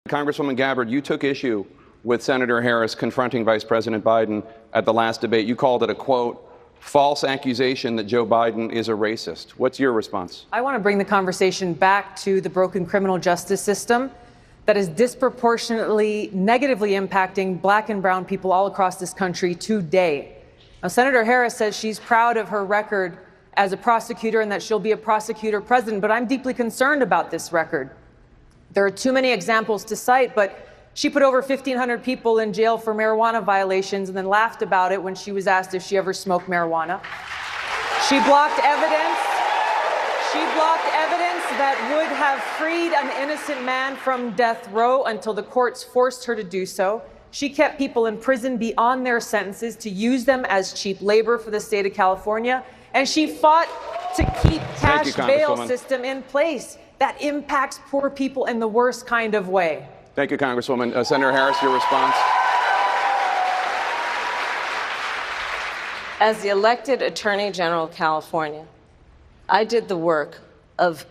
Congresswoman Gabbard, you took issue with Senator Harris confronting Vice President Biden at the last debate. You called it a, quote, false accusation that Joe Biden is a racist. What's your response? I want to bring the conversation back to the broken criminal justice system that is disproportionately negatively impacting black and brown people all across this country today. Now, Senator Harris says she's proud of her record as a prosecutor and that she'll be a prosecutor president, but I'm deeply concerned about this record. There are too many examples to cite, but she put over 1,500 people in jail for marijuana violations and then laughed about it when she was asked if she ever smoked marijuana. She blocked evidence. She blocked evidence that would have freed an innocent man from death row until the courts forced her to do so. She kept people in prison beyond their sentences to use them as cheap labor for the state of California. And she fought to keep cash bail system in place that impacts poor people in the worst kind of way. Thank you, Congresswoman. Senator Harris, your response. As the elected Attorney General of California, I did the work of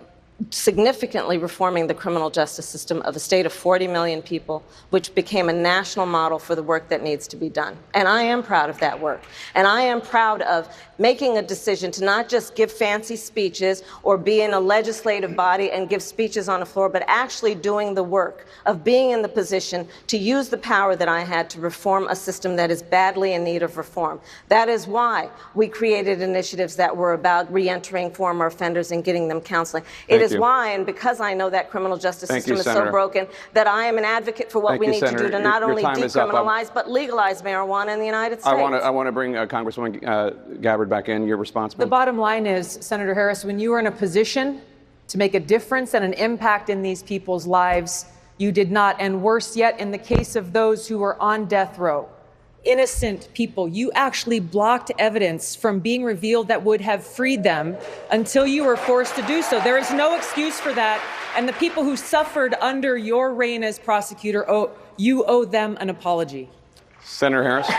significantly reforming the criminal justice system of a state of 40 million people, which became a national model for the work that needs to be done. And I am proud of that work. And I am proud of making a decision to not just give fancy speeches or be in a legislative body and give speeches on the floor, but actually doing the work of being in the position to use the power that I had to reform a system that is badly in need of reform. That is why we created initiatives that were about reentering former offenders and getting them counseling. It is why, and because I know that criminal justice system is so broken, that I am an advocate for what we need to do to not only decriminalize, but legalize marijuana in the United States. I want to bring Congresswoman Gabbard back in. Your response, ma'am? The bottom line is, Senator Harris, when you are in a position to make a difference and an impact in these people's lives, you did not. And worse yet, in the case of those who were on death row, innocent people, you actually blocked evidence from being revealed that would have freed them until you were forced to do so. There is no excuse for that. And the people who suffered under your reign as prosecutor, you owe them an apology. Senator Harris.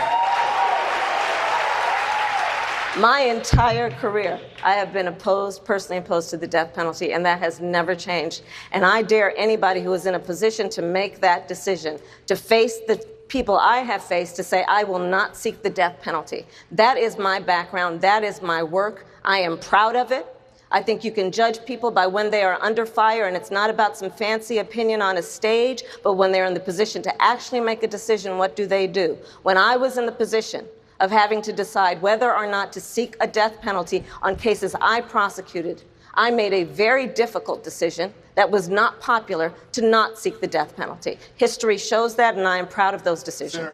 My entire career, I have been personally opposed to the death penalty, and that has never changed. And I dare anybody who is in a position to make that decision, to face the people I have faced, to say, I will not seek the death penalty. That is my background. That is my work. I am proud of it. I think you can judge people by when they are under fire, and it's not about some fancy opinion on a stage, but when they're in the position to actually make a decision, what do they do? When I was in the position of having to decide whether or not to seek a death penalty on cases I prosecuted, I made a very difficult decision that was not popular to not seek the death penalty. History shows that, and I am proud of those decisions.